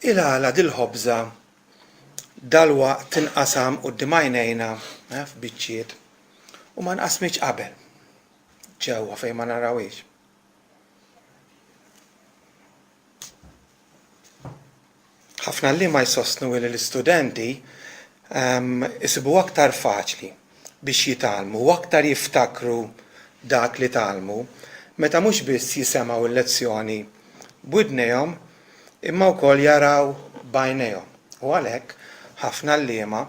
Il-għala dil-ħobża dal-waqt tinqasam quddiem għajnejna f'biċċiet u ma nqasmitx qabel ġewwa fejn ma narawhiex. Ħafna liema jsostnu li l-istudenti isibu aktar faċli biex jitalmu u aktar jiftakru dak li talmu meta mhux biss jisemgħu l-lezzjoni b'widnejhom imma wkoll jaraw b'għajnejhom. U għalhekk ħafna liema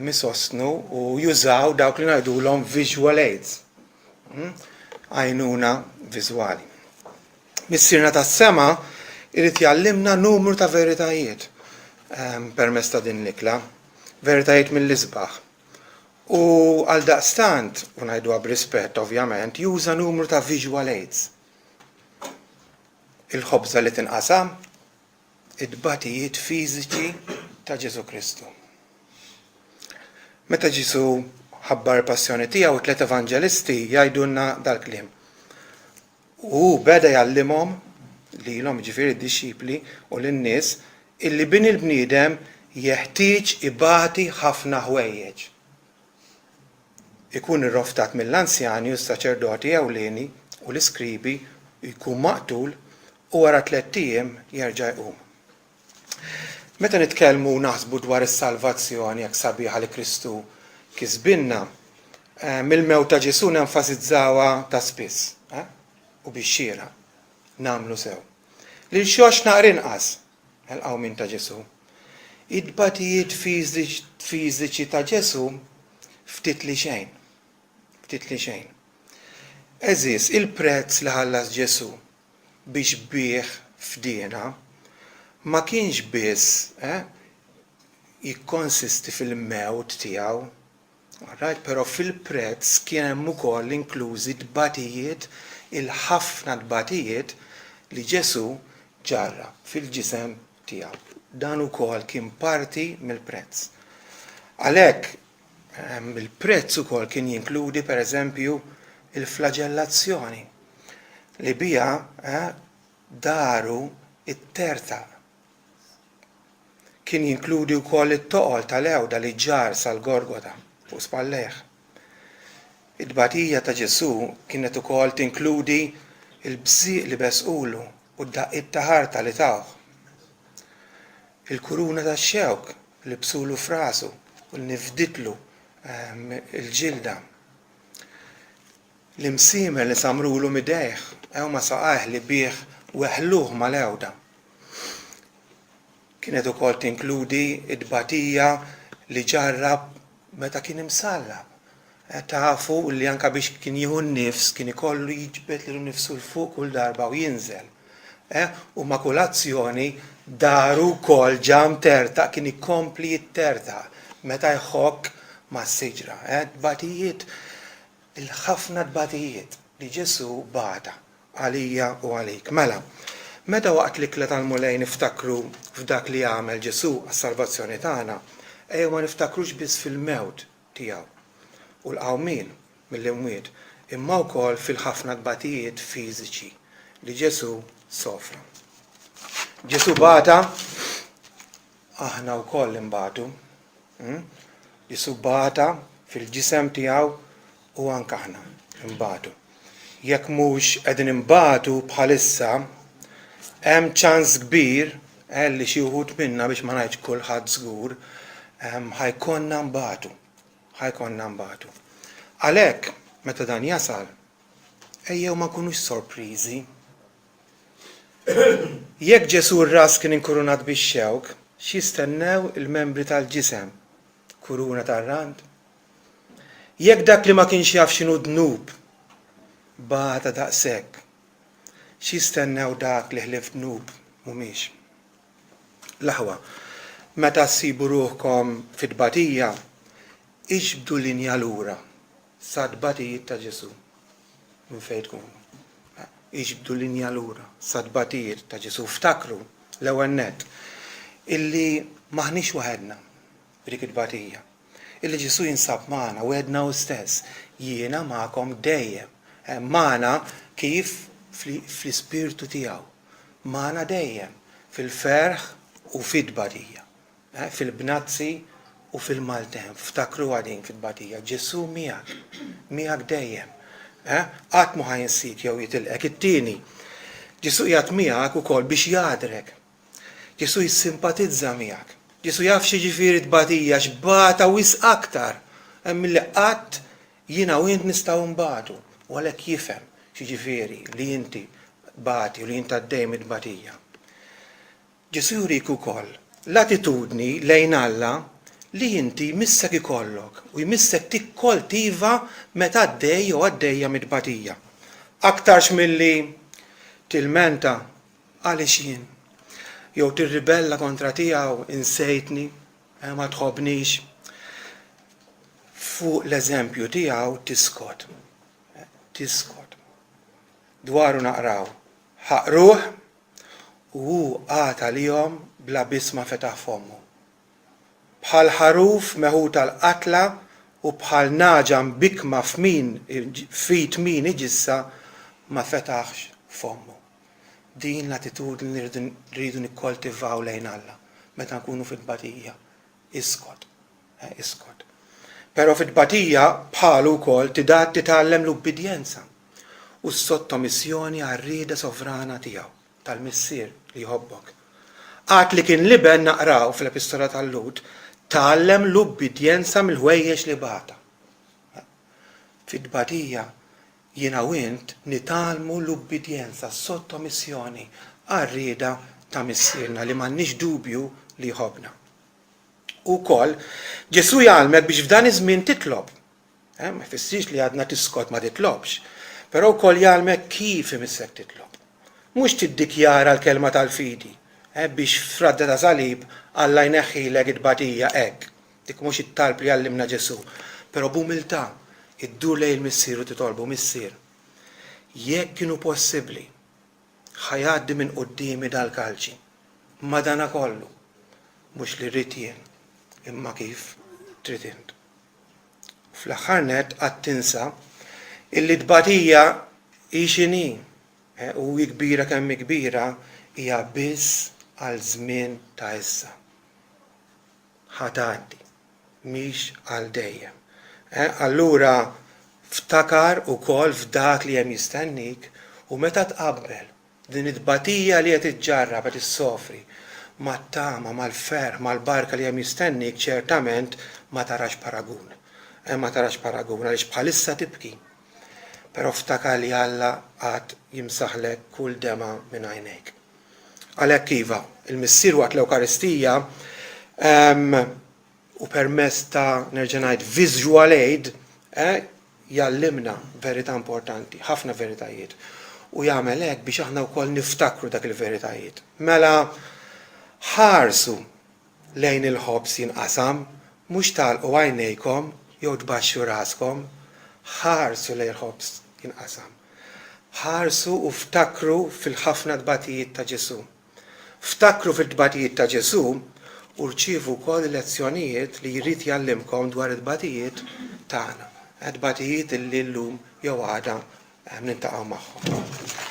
misostnu u jużaw dawk li ngħidulhom visual aids. Għajnuna viżwali. Missierna tas-sema irid jgħallimna numru ta' veritajiet permezz ta' din l-ikla, veritajiet mill-isbaħ. U għaldaqstant, u ngħiduha b'rispett ovvjament, juża numru ta' visual aids. Il-ħobża li tinqasam, id-batijiet fiżiċi ta' Ġesu Kristu. Meta Ġesu ħabbar passjoni tiegħu 3 evanġelisti jgħidulna dal-kliem. U beda jgħallimhom lilhom ġifieri d-dixxipli u lin-nies illi bin il-bniedem jeħtieġ ibati ħafna ħwejjeġ. Ikun irroftat mill-anzjani u s-saċerdoti ewlieni u l-iskribi jkun maqtul u wara 3 ijiem jerġa' jqum. Meta nitkellmu naħsbu dwar is-salvazzjoni jekk sabiħa li Kristu kisbinna, mill-mewt ta' Ġesu nenfasizzawha ta' spiss u bix-xira nagħmlu sew. Lil xogħol naqra inqas ħelqgħu min ta' Ġesu. Id-batijiet fiżiċi ta' Ġesu ftit li xejn. Ftit li xejn. Eżis, il-prezz li ħallas Ġesu biex bih fdiena ma kienx biss jikkonsisti fil-mewt tiegħu, però fil-prezz kien hemm ukoll inklużi tbatijiet il-ħafna tbatijiet li Ġesu ġarra fil-ġisem tiegħu. Dan ukoll kien parti mill-prezz. Għalhekk il-prezz ukoll kien jinkludi pereżempju il-flagellazzjoni li biha daru it-terta. Kien jinkludi wkoll it-toqol tal-ewda li ġar sal-Gorgota fuq spallejh. Id-batija ta' Ġesu kienet ukoll tinkludi il-bżieq li besqulu u d-daqqiet ta' ħarta li tawh. Il-kuruna tax-xewk li bsulu f'rasu u li nifditlu il-ġilda. L-imsiemer li samrulu midejh ma saqajh li bih weħluh mal-ewda. Kienet ukoll tinkludi id-batija li ġarrab meta kien imsallab. Tafu li anke biex kien jieħu nnifs kien ikollu jiġbed lilu nnifsu l-fuq kull darba u jinżel. U makulazzjoni daru wkoll ġam terta kien ikompli jitterta meta jħokk mas-siġra. Batijiet, il-ħafna batijiet li Ġesu bata għalija u għalik. Mela, meta waqt l-ikla tal-mulej niftakru f'dak li għamel Ġesu għas-salvazzjoni tagħna, ejjew ma niftakrux biss fil-mewt tiegħu u l-qawmin mill-imwiet, imma wkoll fil-ħafna batijiet fiżiċi li Ġesu sofra. Ġesu bata, aħna wkoll imbatu. Ġesu bata fil-ġisem tiegħu u anke aħna imbatu. Jekk mhux qegħdin imbatu bħalissa, hemm ċans kbir li xi wħud minna biex ma ngħidx kulħadd żgur ħajkonna mbagħtu. Għalhekk meta dan jasal, ejjew ma nkunux sorpriżi. Jekk Ġesu r-ras kien inkurunat bix-xewk, x'jistennew il-membri tal-ġisem? Kuruna tar-rand? Jekk dak li ma kienx jaf x'inhu dnub bata daqshekk, x'jistennew dak li ħlief dnub mhumiex? L-aħwa, meta ssibu ruħkom fit-tbatija, iġbdu linja lura sa tbatijiet ta' Ġesu. Minn fejn tkunu. Iġbdu linja lura sa tbatijiet ta' Ġesu. Ftakru l-ewwel nett illi maħniex waħedna f'dik it-tbatija. Illi Ġesu jinsab magħna wedna hu stess. Jiena magħkom dejjem. Magħna kif fl-ispirtu tiegħu. Magħna dejjem fil-ferħ u fid-badija. Fil-Bnazzi u fil-Maltem, ftakru għadin fil-badija. Ġesu miegħek dejjem. Qatt mu ħajinsik jew jitilqek. It-tieni, Ġesu qiegħed miegħek ukoll biex jgħadrek. Ġesu jissimpatizza miegħek. Ġesu jaf x'jiġifieri tbadija x'bata wisq aktar. Milli qatt jiena u int nistgħu nbagħtu. U għalhekk jifhem x'jiġifieri li inti bati u li inti għaddej mid-tbadija. Ġesu jurik ukoll l-attitudni lejn Alla li inti jmissek ikollok u jmissek tikkoltiva meta għaddej jew għaddejja mid-tbadija. Aktarx milli tilmenta għaliex jien jew tirribella kontra tiegħu insejtni, ma tħobbnix. Fuq l-eżempju tiegħu tiskot. Dwaru naqraw. Ħaqruh u għata lihom bla bisma fetaħ fommu. Bħal ħaruf meħud tal-qatla u bħal naġam bikma fit min iġissa ma fetaħx fommu. Din l-attitudni li rridu nikkoltivaw lejn Alla meta nkunu fil-tbadija. Iskot. Però fil-tbadija bħalu wkoll titgħallem l-ubbidjenza u s-sottomissjoni għar-rieda sovrana tiegħu tal-missier li jħobbok. Għat li kien liben naqraw fl-epistola tal-Lut, tgħallem l-ubbidjenza mill-ħwejjex li bata. Fid-tbadija jiena u int nitalmu l-ubbidjenza, s-sottomissjoni għar-rieda ta' missierna li m'għandniex dubju li jħobbna. Ukoll Ġesu jgħalmek biex f'dan iż-żmien titlob. Ma jfissirx li għadna tiskot ma titlobx, però wkoll jgħalmek kif imissek titlob. Mhux tiddikjara l-kelma tal-fidi, biex f'radda ta' salib Alla jneħħilek it-tbadija hekk. Dik mhux it-talb li għallimna Ġesu, però b'umiltà iddur lejn il-missier u titolbu missier. Jekk kienu possibbli ħajgħaddi minn qudiemi dal-kalċi. Madankollu mhux li rrid jien, imma kif trid int. Fl-aħħar nett qatt tinsa illi tbadija hi x'inhi u kbira kemm kbira hija biss għal żmien ta' issa. Ħatgħaddi, mhix għal dejjem. Allura ftakar ukoll f'dak li hemm jistennik u meta tqabbel din it-tbadija li qed iġġarrab qed issofri mat-tama, mal-ferħ, mal-barka li hemm jistennik ċertament ma tarax paragun. Ma tarax paragun għaliex bħalissa tibki. Però ftakar li Alla għad jimsaħlek kull dema minn għajnejk. Għalhekk iva, il-missier waqt l-Ewkaristija u permezz ta' nerġa' ngħid visual aid jallimna verità importanti, ħafna veritajiet. U jagħmel hekk biex aħna wkoll niftakru dak il-veritajiet. Mela ħarsu lejn il-ħobs jinqasam, mhux tagħlqu għajnejkom jew tbaxxu raskom, ħarsu lejn il-ħobs jinqasam. Ħarsu u ftakru fil-ħafna tbatijiet ta' Ġesu. Ftakru fil-tbatijiet ta' Ġesu u rċievu wkoll lezzjonijiet li jrid jallimkom dwar it-tbatijiet tagħna. Tbatijiet illi llum jew għada nintaqgħu magħhom.